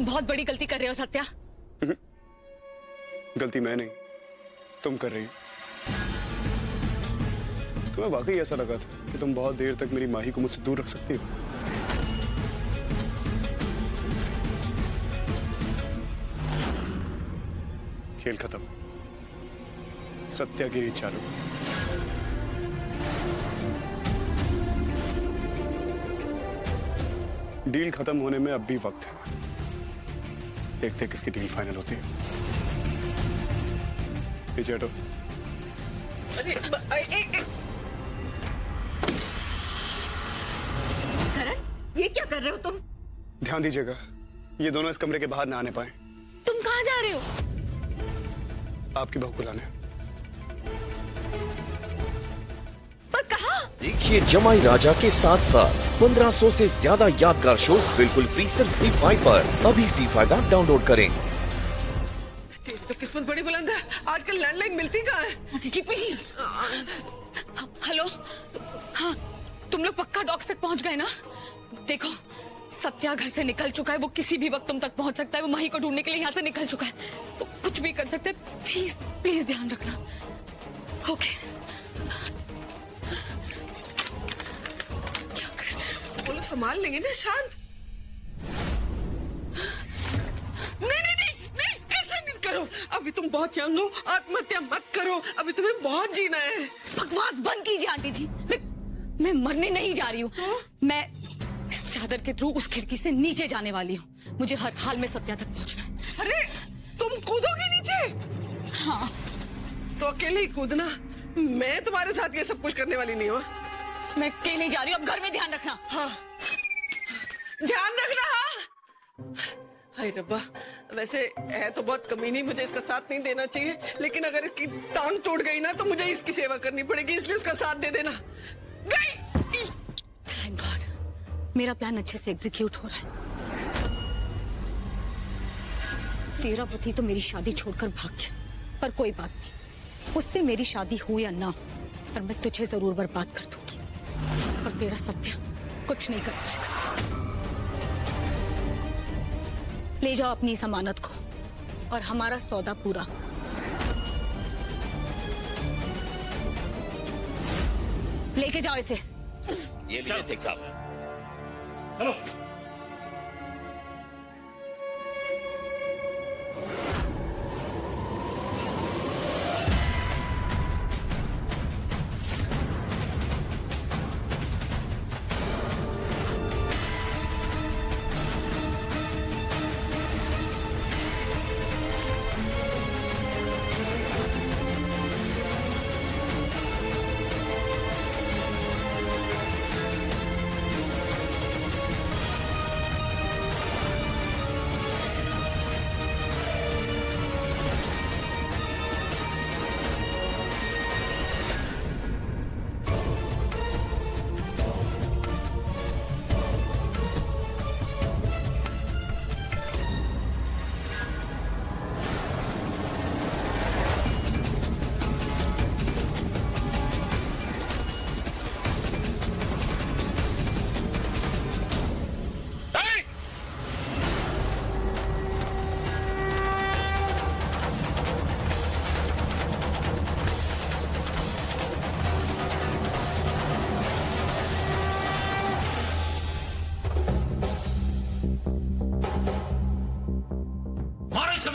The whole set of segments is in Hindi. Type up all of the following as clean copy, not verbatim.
बहुत बड़ी गलती कर रहे हो सत्या। गलती मैं नहीं, तुम कर रही हो। तुम्हें वाकई ऐसा लगा था कि तुम बहुत देर तक मेरी माही को मुझसे दूर रख सकती हो? खेल खत्म, सत्या की रीत चालू। डील खत्म होने में अब भी वक्त है। देखते किसकी डील फाइनल होती है। पीछे हटो। करण, ये क्या कर रहे हो तुम? ध्यान दीजिएगा, ये दोनों इस कमरे के बाहर ना आने पाए। तुम कहाँ जा रहे हो? आपकी बहू बुलाने। पर कहाँ? देखिए जमाई राजा के साथ साथ 1500 से ज्यादा यादगार शोज बिल्कुल फ्री सिर्फ ZEE5 पर। अभी ZEE5 ऐप डाउनलोड करें। तेरी तो किस्मत बड़ी बुलंद है, आजकल लैंडलाइन मिलती कहाँ है? दीदी प्लीज। हेलो, हाँ तुम लोग पक्का डॉक्स तक पहुंच गए ना? देखो सत्या घर से निकल चुका है, वो किसी भी वक्त तुम तक पहुंच सकता है। वो माही को ढूंढने के लिए यहाँ से निकल चुका है, वो कुछ भी कर सकते हैं। प्लीज प्लीज ध्यान रखना। ओके क्या करें? वो लोग संभाल लेंगे ना। शांत। नहीं नहीं नहीं नहीं, ऐसा नहीं करो। अभी तुम बहुत यंग हो, आत्महत्या मत करो। अभी तुम्हें बहुत जीना है। बकवास बंद कीजिए आंटी जी। मैं मरने नहीं जा रही हूँ। तो? मैं इस चादर के थ्रू उस खिड़की से नीचे जाने वाली हूँ। मुझे हर हाल में सत्या तक पहुँचना है। अरे तुम कूदोगे नीचे? हाँ तो अकेले ही कूदना, मैं तुम्हारे साथ ये सब कुछ करने वाली नहीं हूँ। मैं अकेले जा रही हूँ। अब घर में ध्यान रखना। हाँ ध्यान रखना। हाँ हाय रब्बा, वैसे है तो बहुत कमीनी, मुझे इसका साथ नहीं देना चाहिए, लेकिन अगर इसकी टांग टूट गई ना तो मुझे इसकी सेवा करनी पड़ेगी, इसलिए उसका साथ दे देना। गई। थैंक गॉड, मेरा प्लान अच्छे से एग्जीक्यूट हो रहा है। तेरा पति तो मेरी शादी छोड़कर भाग गया, पर कोई बात नहीं, उससे मेरी शादी हो या ना, पर मैं तुझे जरूर बर्बाद कर दूंगी। और तेरा सत्य कुछ नहीं कर पाएगा। ले जाओ अपनी इस अमानत को और हमारा सौदा पूरा। लेके जाओ इसे। ये लीजिए शेख साहब। हेलो।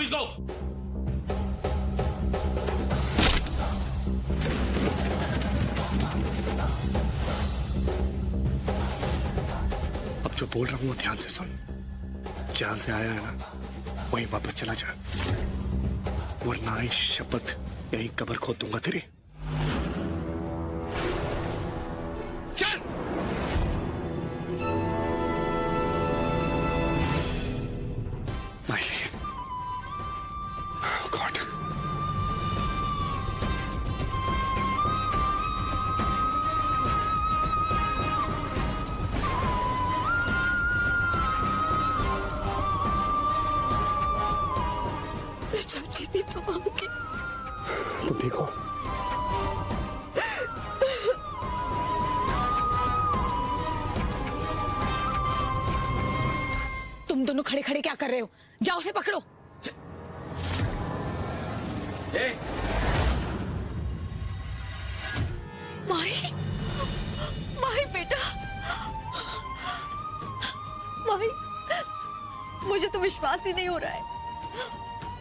इसको। अब जो बोल रहा हूं वो ध्यान से सुन। जहां से आया है ना वहीं वापस चला जा, वरना आई शपथ यही कब्र खोद दूंगा तेरी। चल। नहीं। Oh God. मैं चाहती थी तो आऊंगी। तुम ठीक हो? तुम दोनों खड़े खड़े क्या कर रहे हो? जाओ उसे पकड़ो। ए, माही, माही बेटा, माही, मुझे तो विश्वास ही नहीं हो रहा है।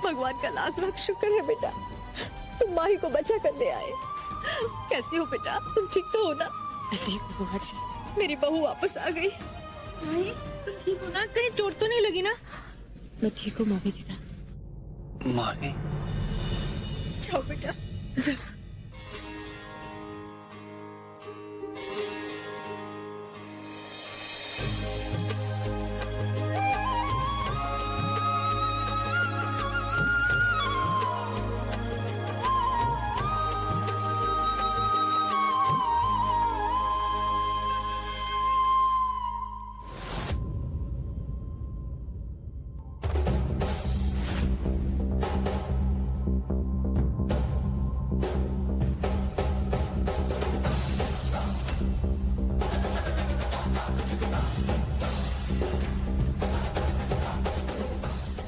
भगवान का लाख लाख शुक्र है बेटा, तुम माही को बचा कर ले आए। कैसी हो बेटा, तुम ठीक तो हो ना? मैं ठीक हूँ बुआ जी। मेरी बहू वापस आ गई। माही तुम ठीक हो ना? कहीं चोट तो नहीं लगी ना? मैं ठीक हूँ मामी दीदा। माही, जाओ बेटा, जाओ।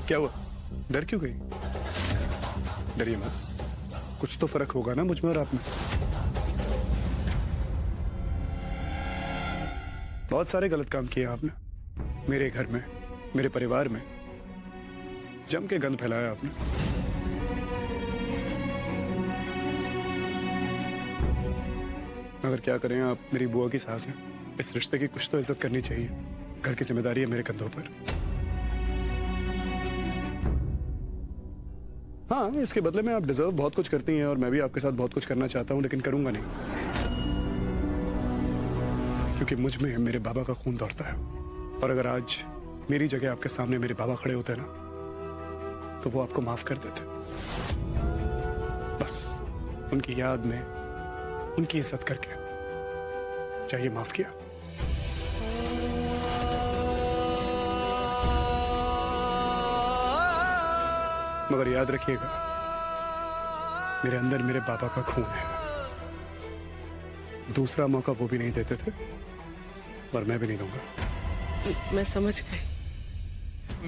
क्या हुआ? डर क्यों गई? डरिए मत, कुछ तो फर्क होगा ना मुझ में और आप में। बहुत सारे गलत काम किए आपने, मेरे घर में, मेरे परिवार में जम के गंद फैलाया आपने। मगर क्या करें, आप मेरी बुआ की सास हैं, इस रिश्ते की कुछ तो इज्जत करनी चाहिए। घर की जिम्मेदारी है मेरे कंधों पर। हाँ, इसके बदले में आप डिजर्व बहुत कुछ करती हैं और मैं भी आपके साथ बहुत कुछ करना चाहता हूं, लेकिन करूंगा नहीं, क्योंकि मुझ में मेरे बाबा का खून दौड़ता है। और अगर आज मेरी जगह आपके सामने मेरे बाबा खड़े होते ना, तो वो आपको माफ कर देते। बस उनकी याद में, उनकी इज्जत करके चाहिए माफ किया। मगर याद रखिएगा, मेरे अंदर मेरे बाबा का खून है। दूसरा मौका वो भी नहीं देते थे और मैं भी नहीं दूंगा। मैं समझ गई।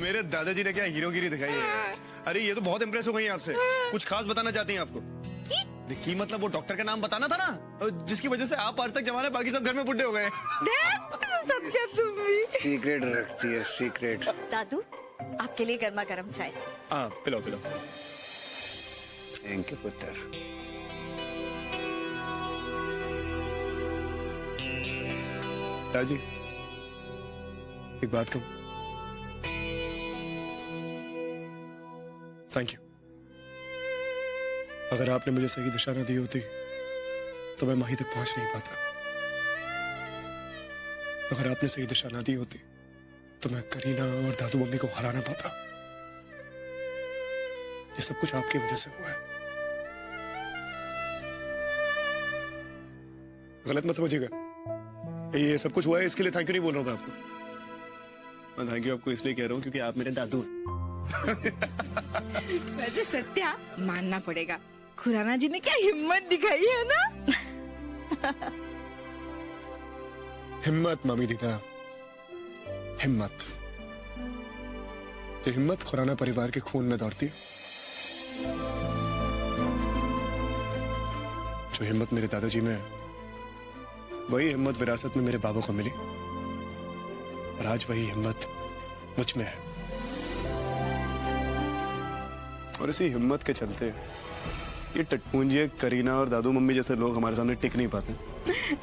मेरे दादाजी ने क्या हीरोगिरी दिखाई है। अरे ये तो बहुत इंप्रेस हो गई हैं आपसे। कुछ खास बताना चाहती हैं आपको? की मतलब वो डॉक्टर का नाम बताना था ना, जिसकी वजह से आप आज तक जवान है, बाकी सब घर में बुढ़े हो गए। सत्या तुम भी सीक्रेट रखती है, सीक्रेट। दादू, आपके लिए गर्मा गर्म चाय। हाँ, पिलो पिलो। थैंक यू पुत्र। दादी, एक बात कहूं? Thank you. अगर आपने मुझे सही दिशा न दी होती तो मैं माही तक पहुंच नहीं पाता। अगर आपने सही दिशा ना दी होती तो मैं करीना और दादू मम्मी को हरा ना पाता। ये सब कुछ आपकी वजह से हुआ है। गलत मत समझिएगा, ये सब कुछ हुआ है इसके लिए थैंक यू नहीं बोल रहा हूं मैं आपको। मैं थैंक यू आपको इसलिए कह रहा हूं क्योंकि आप मेरे दादू हैं। वैसे सत्या मानना पड़ेगा, खुराना जी ने क्या हिम्मत दिखाई है ना। हिम्मत मामी दीदा, हिम्मत। ये हिम्मत खुराना परिवार के खून में दौड़ती है। जो हिम्मत मेरे दादाजी में है, वही हिम्मत विरासत में मेरे बाबा को मिली और आज वही हिम्मत मुझ में है। और इसी हिम्मत के चलते ये टटपूंजी करीना और दादू मम्मी जैसे लोग हमारे सामने टिक नहीं पाते।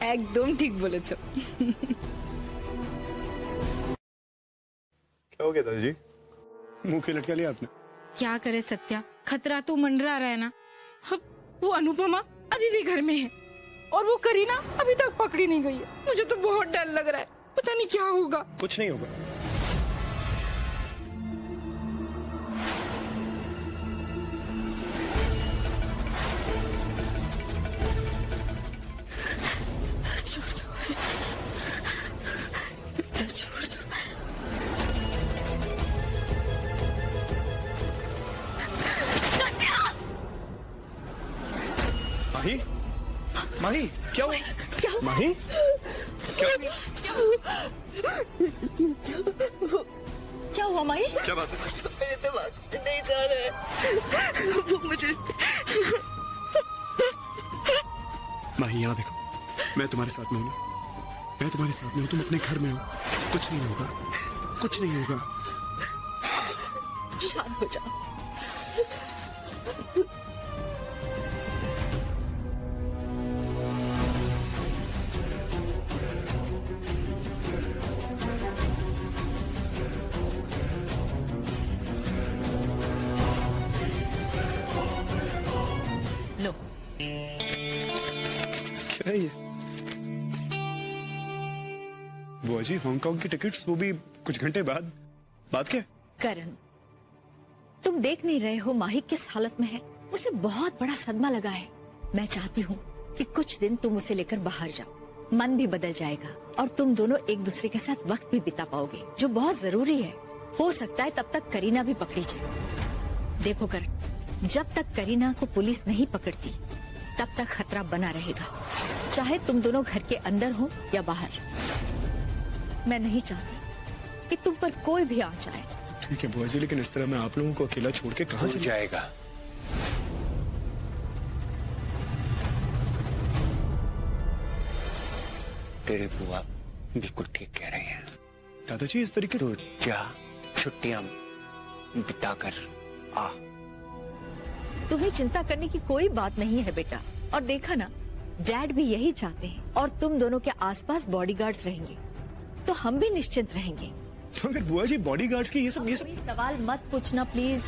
एकदम ठीक बोले छो। क्या हो गया दादाजी, मुंह क्यों लटका लिया आपने? क्या करे सत्या, खतरा तो मंडरा रहा है ना। वो अनुपमा अभी भी घर में है और वो करीना अभी तक पकड़ी नहीं गई है। मुझे तो बहुत डर लग रहा है, पता नहीं क्या होगा। कुछ नहीं होगा। माही, माही क्या हुआ? माही क्या? क्या हुआ माही? क्या बात है? मेरे दिमाग से नहीं जा रहा है वो मुझे। माही यहाँ देखो, मैं तुम्हारे साथ में हूँ ना, मैं तुम्हारे साथ में हूँ, तुम अपने घर में हो, कुछ नहीं होगा, कुछ नहीं होगा। शांत हो जाओ। लो, क्या है ये? बुआ जी, हांगकांग की टिकट्स, वो भी कुछ घंटे बाद। बात क्या है? करण, तुम देख नहीं रहे हो माही किस हालत में है? उसे बहुत बड़ा सदमा लगा है। मैं चाहती हूँ कि कुछ दिन तुम उसे लेकर बाहर जाओ, मन भी बदल जाएगा और तुम दोनों एक दूसरे के साथ वक्त भी बिता पाओगे, जो बहुत जरूरी है। हो सकता है तब तक करीना भी पकड़ी जाए। देखो करण, जब तक करीना को पुलिस नहीं पकड़ती तब तक खतरा बना रहेगा, चाहे तुम दोनों घर के अंदर हो या बाहर। मैं नहीं चाहती कि तुम पर कोई भी आंच आए। ठीक है बुआ जी, लेकिन इस तरह मैं आप लोगों को अकेला छोड़ के कहाँ चले जाएगा? तेरे बुआ बिल्कुल ठीक कह रहे हैं। दादाजी? इस तरीके तू जा, छुट्टियां बिताकर आ। तुम्हें चिंता करने की कोई बात नहीं है बेटा। और देखा ना, डैड भी यही चाहते हैं और तुम दोनों के आसपास बॉडीगार्ड्स रहेंगे तो हम भी निश्चिंत रहेंगे। मगर बुआ जी, बॉडीगार्ड्स की ये सब कोई सवाल मत पूछना प्लीज।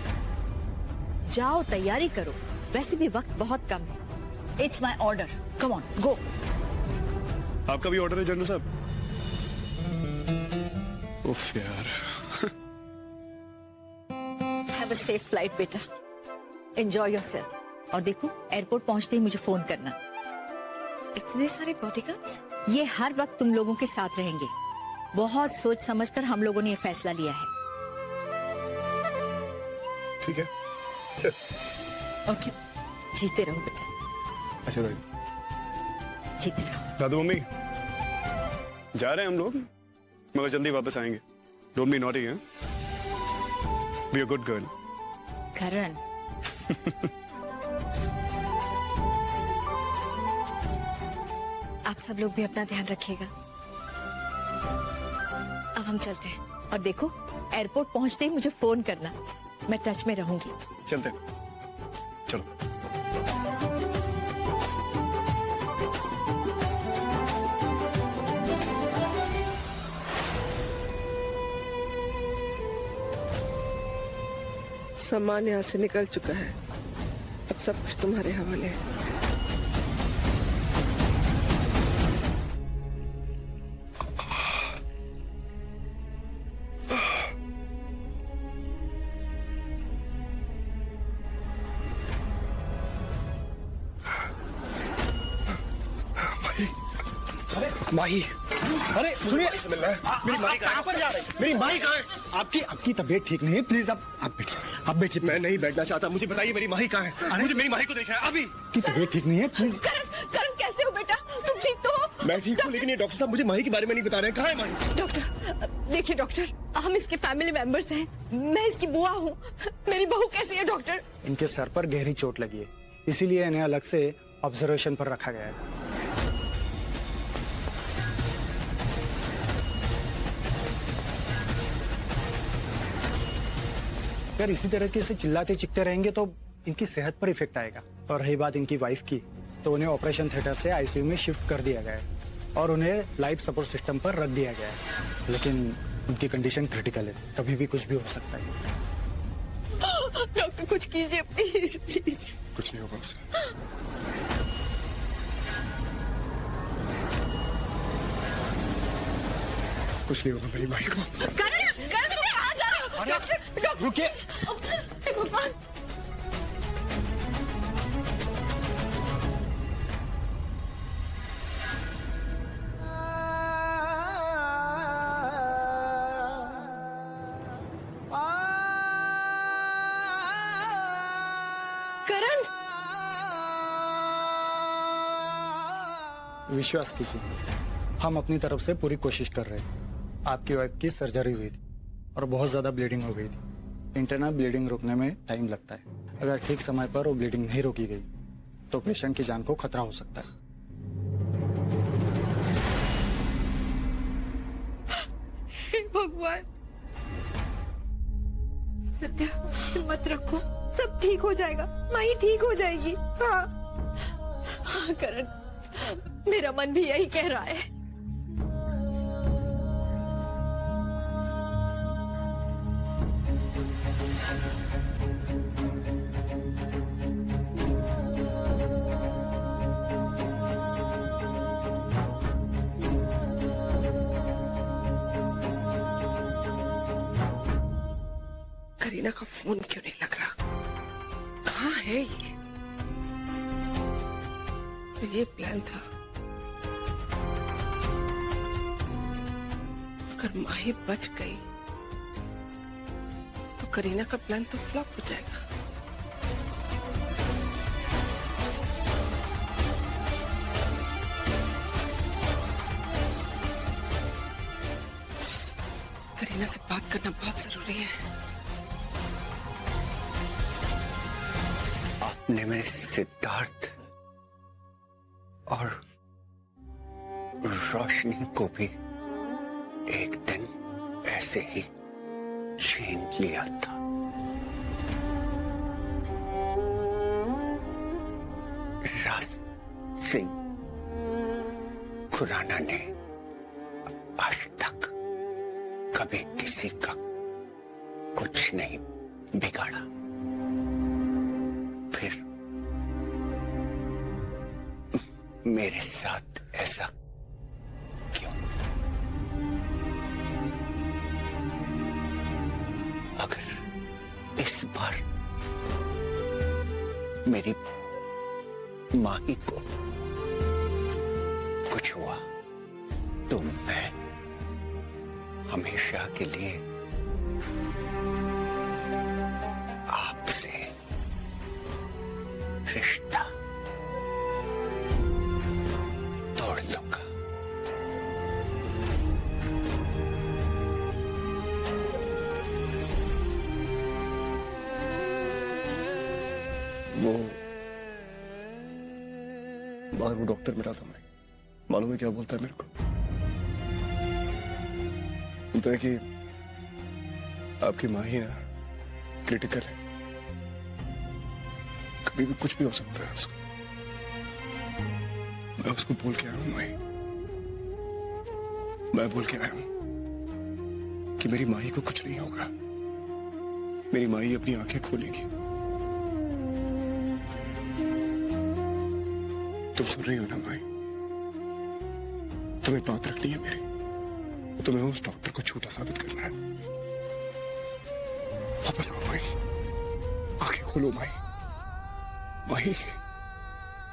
जाओ, तैयारी करो, वैसे भी वक्त बहुत कम है। It's my order, come on go. आपका भी ऑर्डर है जनरल साहब? उफ यार। हैव अ सेफ फ्लाइट बेटा, एंजॉय योरसेल्फ। और देखो, एयरपोर्ट पहुंचते ही मुझे फोन करना। इतने सारे बॉडीगार्ड्स? ये हर वक्त तुम लोगों के साथ रहेंगे। बहुत सोच समझकर हम लोगों ने ये फैसला लिया है। ठीक है, चल। ओके, जीते रहो बेटा, अच्छा दादी। जीते रहो। दादू मम्मी, जा रहे हैं हम लोग, मगर जल्दी वापस आएंगे। डोंट बी नॉटी, हैं? Be a good girl. Karan, आप सब लोग भी अपना ध्यान रखिएगा। अब हम चलते हैं। और देखो, एयरपोर्ट पहुंचते ही मुझे फोन करना, मैं टच में रहूंगी। चलते हैं, चलो। सामान यहाँ से निकल चुका है, अब सब कुछ तुम्हारे हवाले है। माही, अरे सुनिए, मेरी माही कहाँ पर जा रहे हैं? मेरी माही कहाँ है? आपकी तबीयत ठीक नहीं है, प्लीज आप बैठिए, आप बैठिए। मैं नहीं बैठना चाहता, मुझे बताइए मेरी माही कहाँ है? मुझे मेरी माही को देखना है अभी। आपकी तबीयत ठीक नहीं है, प्लीज। करण कैसे हो बेटा? तुम ठीक तो हो? मैं ठीक हूँ, लेकिन ये डॉक्टर साहब मुझे माही के बारे में नहीं बता रहे हैं। कहाँ है माही? डॉक्टर, देखिए डॉक्टर, हम इसके फैमिली मेंबर्स हैं। मैं इसकी बुआ हूँ। मेरी बहू कैसी है डॉक्टर? इनके सर पर गहरी चोट लगी है, इसीलिए इन्हें अलग से ऑब्जर्वेशन पर रखा गया है। अगर इसी तरीके से चिल्लाते चिखते रहेंगे तो इनकी सेहत पर इफेक्ट आएगा। और रही बात इनकी वाइफ की, तो उन्हें ऑपरेशन थिएटर से आईसीयू में शिफ्ट कर दिया गया है और उन्हें लाइफ सपोर्ट सिस्टम पर रख दिया गया है। लेकिन उनकी कंडीशन क्रिटिकल है, कभी भी कुछ भी हो सकता है। डॉक्टर कुछ कीजिए प्लीज, प्लीज। कुछ नहीं होगा उसे। कुछ नहीं होगा मेरी माही को। करण, करण तुम कहाँ जा रहे हो? डॉक्टर, डॉक्टर रुकिए। भगवान। करण, विश्वास कीजिए, हम अपनी तरफ से पूरी कोशिश कर रहे हैं। आपकी वाइफ की सर्जरी हुई थी, और बहुत ज़्यादा ब्लीडिंग हो गई थी। इंटरनल ब्लीडिंग रोकने में टाइम लगता है। अगर ठीक समय पर वो ब्लीडिंग नहीं रोकी गई तो पेशेंट की जान को खतरा हो सकता है। हे भगवान। सत्या, हिम्मत रखो, सब ठीक हो जाएगा। माही ठीक हो जाएगी। हाँ हाँ करण, मेरा मन भी यही कह रहा है। करीना का फोन क्यों नहीं लग रहा? कहाँ है ये? तो ये प्लान था, अगर माही बच गई तो करीना का प्लान तो फ्लॉप हो जाएगा। करीना से बात करना बहुत जरूरी है। आपने मेरे सिद्धार्थ और रोशनी को भी एक दिन ऐसे ही छीन लिया था। राज सिंह खुराना ने आज तक कभी किसी का कुछ नहीं बिगाड़ा, फिर मेरे साथ ऐसा क्यों? अगर इस बार मेरी माही को कुछ हुआ तो मैं हमेशा के लिए आपसे रिश्ता तोड़ दूंगा। वो बाहर वो डॉक्टर मिला था, मैं मालूम है क्या बोलता है मेरे को? बोलता है कि आपकी माँ ही ना क्रिटिकल है, कभी भी कुछ भी हो सकता है उसको। मैं उसको बोल के आया हूं माही, मैं बोल के आया हूं कि मेरी माही को कुछ नहीं होगा, मेरी माही अपनी आंखें खोलेगी। तुम सुन रही हो ना माही? तुम्हें बात रखनी है मेरी, तुम्हें उस डॉक्टर को झूठा साबित करना है। वापस आओ माही, आंखें खोलो माही। माही,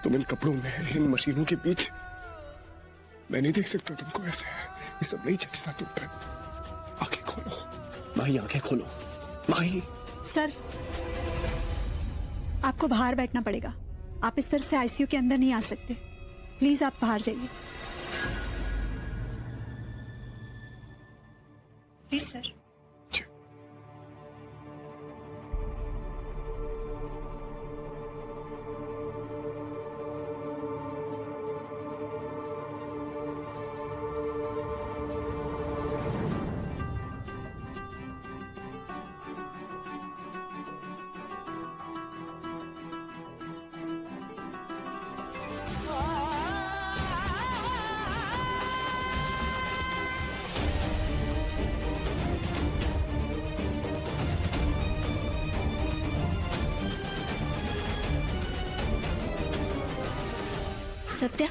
तुम इन कपड़ों में, इन मशीनों के बीच, मैं नहीं देख सकता तुमको ऐसे, ये सब नहीं जचता तुम पे। आंखें खोलो माही, आंखें खोलो माही। सर, आपको बाहर बैठना पड़ेगा, आप इस तरह से आईसीयू के अंदर नहीं आ सकते। प्लीज आप बाहर जाइए। Please sir. सत्या,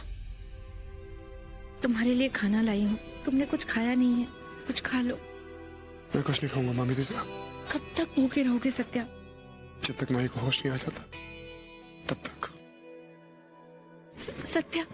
तुम्हारे लिए खाना लाई हूँ, तुमने कुछ खाया नहीं है, कुछ खा लो। मैं कुछ नहीं खाऊंगा मामी दीदी। कब तक भूखे रहोगे सत्या? जब तक माही को होश नहीं आ जाता तब तक। सत्या,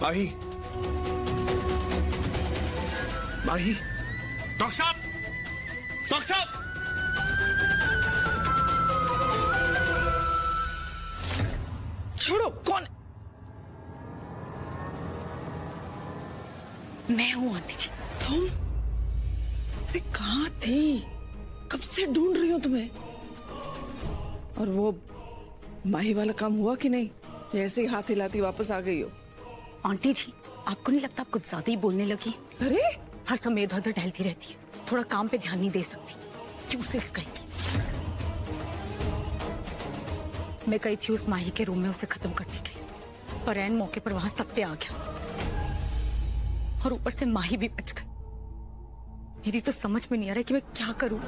माही, माही, डॉक्टर साहब, डॉक्टर साहब, छोड़ो। कौन? मैं हूँ आंटी जी। तुम? अरे कहाँ थी? कब से ढूंढ रही हूँ तुम्हें। और वो माही वाला काम हुआ कि नहीं? या ऐसे ही हाथ हिलाती वापस आ गई हो? आंटी जी, आपको नहीं लगता आप कुछ ज्यादा ही बोलने लगी? अरे हर समय इधर उधर टहलती रहती है, थोड़ा काम पे ध्यान नहीं दे सकती। यूजलेस कहेगी। मैं गई थी उस माही के रूम में उसे खत्म करने के लिए, पर ऐन मौके पर वहां सत्य आ गया और ऊपर से माही भी बच गई। मेरी तो समझ में नहीं आ रहा कि मैं क्या करूं।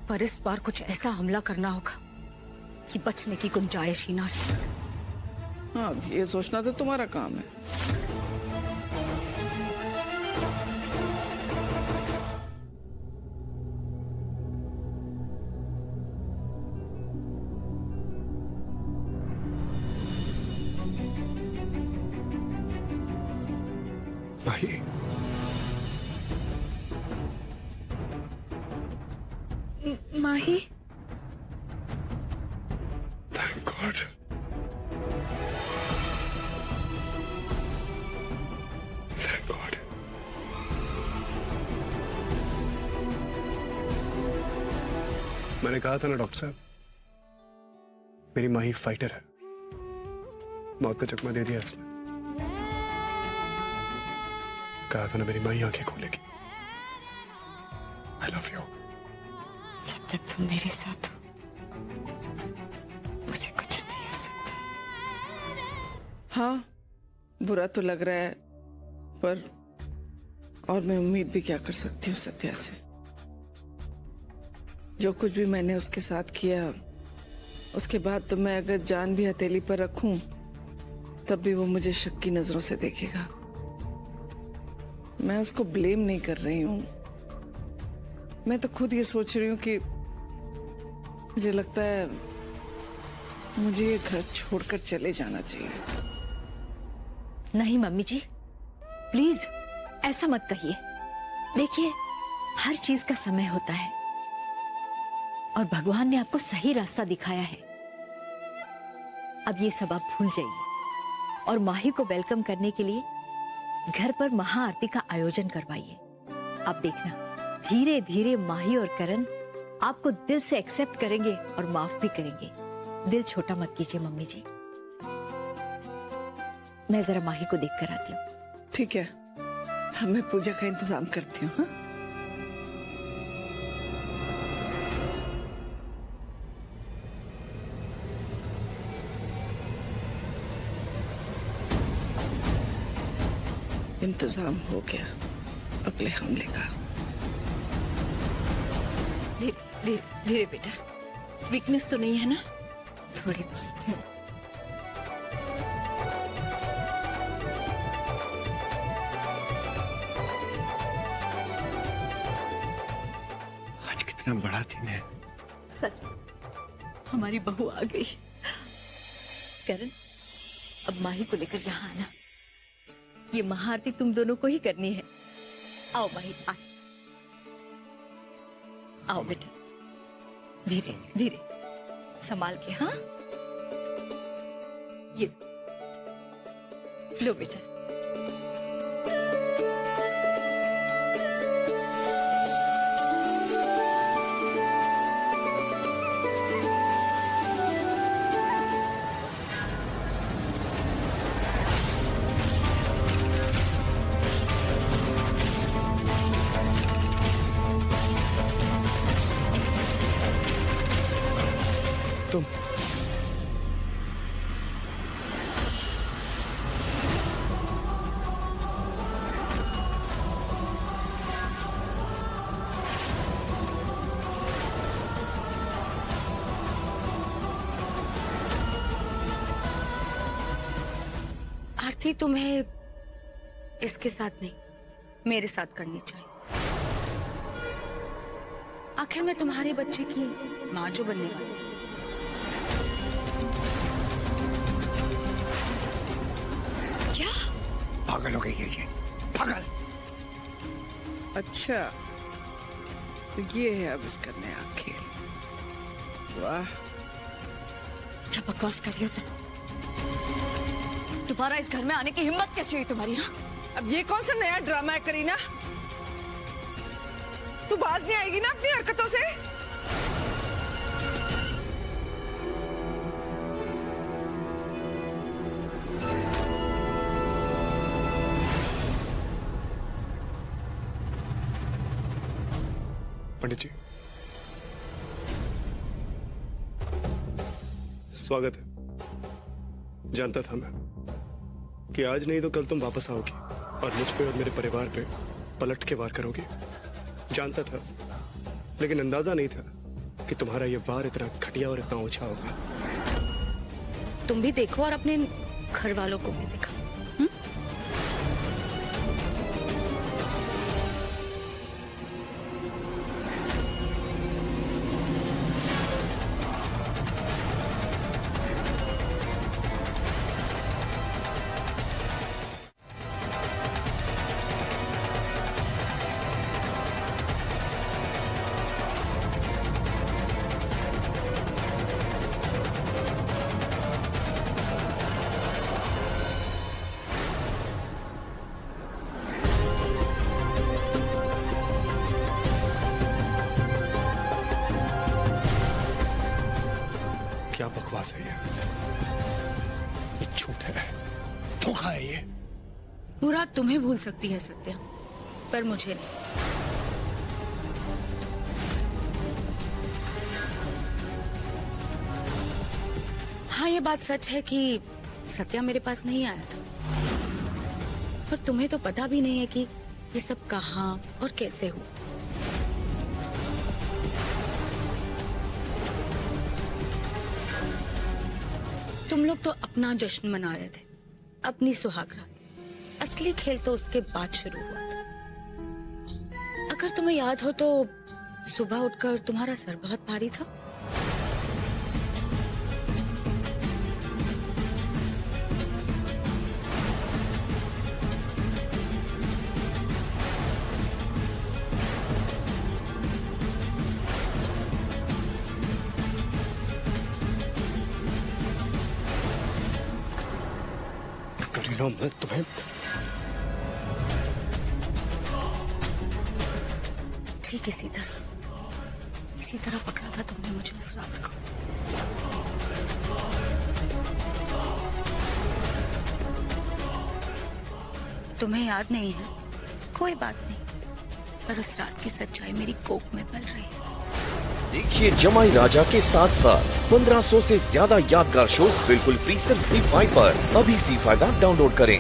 पर इस बार कुछ ऐसा हमला करना होगा कि बचने की गुंजाइश ही ना रहे। हाँ, ये सोचना तो तुम्हारा काम है। माही, माही, थैंक गॉड। Thank God. मैंने कहा था ना डॉक्टर साहब, मेरी माही फाइटर है। मौत का चकमा दे दिया इसने। कहा था ना मेरी माही आंखें खोलेगी। I love you. जब तक तुम मेरे साथ हो मुझे कुछ नहीं हो सकता। हाँ, बुरा तो लग रहा है, पर और मैं उम्मीद भी क्या कर सकती हूँ सत्या से। जो कुछ भी मैंने उसके साथ किया, उसके बाद तो मैं अगर जान भी हथेली पर रखूं तब भी वो मुझे शक की नजरों से देखेगा। मैं उसको ब्लेम नहीं कर रही हूं, मैं तो खुद ये सोच रही हूं कि मुझे लगता है मुझे ये घर छोड़कर चले जाना चाहिए। नहीं मम्मी जी, प्लीज ऐसा मत कहिए। देखिए, हर चीज का समय होता है और भगवान ने आपको सही रास्ता दिखाया है। अब ये सब आप भूल जाइए और माही को वेलकम करने के लिए घर पर महाआरती का आयोजन करवाइए। आप देखना, धीरे धीरे माही और करण आपको दिल से एक्सेप्ट करेंगे और माफ भी करेंगे। दिल छोटा मत कीजिए मम्मी जी। मैं जरा माही को देख कर आती हूँ। ठीक है, मैं पूजा का इंतजाम करती हूँ। हाँ? इंतजाम हो गया अगले हमले का। धीरे धीरे धीरे बेटा, वीकनेस तो नहीं है ना? थोड़ी बहुत। आज कितना बड़ा दिन है। सच, हमारी बहू आ गई। करण, अब माही को लेकर यहाँ आना। ये महाआरती तुम दोनों को ही करनी है। आओ माही, आओ बेटा, धीरे धीरे संभाल के। हाँ, ये लो बेटा। तुम आरती तुम्हें इसके साथ नहीं, मेरे साथ करनी चाहिए। आखिर मैं तुम्हारे बच्चे की माँ जो बनने वाली हूं। पागल हो गई है ये, पागल। अच्छा, तो ये है अब इसका नया खेल। वाह, क्या बकवास कर रही हो तुम? दोबारा इस घर में आने की हिम्मत कैसी हुई तुम्हारी? हाँ, अब ये कौन सा नया ड्रामा है करीना? तू बाज नहीं आएगी ना अपनी हरकतों से? पंडित जी, स्वागत है। जानता था मैं कि आज नहीं तो कल तुम वापस आओगी और मुझ पे और मेरे परिवार पे पलट के वार करोगी। जानता था, लेकिन अंदाजा नहीं था कि तुम्हारा ये वार इतना घटिया और इतना ऊंचा होगा। तुम भी देखो और अपने घर वालों को भी दिखाओ। क्या बकवास है ये झूठ है, धोखा है ये। मुराद तुम्हें भूल सकती है सत्या, पर मुझे नहीं। हाँ, ये बात सच है कि सत्या मेरे पास नहीं आया था, पर तुम्हें तो पता भी नहीं है कि ये सब कहाँ और कैसे हुआ। तुम लोग तो अपना जश्न मना रहे थे, अपनी सुहागरात। असली खेल तो उसके बाद शुरू हुआ था। अगर तुम्हें याद हो तो सुबह उठकर तुम्हारा सर बहुत भारी था। करीना, मैं तुम्हें ठीक इसी तरह पकड़ा था तुमने मुझे उस रात को। तुम्हें याद नहीं है, कोई बात नहीं, पर उस रात की सच्चाई मेरी कोख में पल रही है। देखिए जमाई राजा के साथ साथ 1500 से ज्यादा यादगार शोज बिल्कुल फ्री सिर्फ ZEE5 पर। अभी ZEE5 ऐप डाउनलोड करें।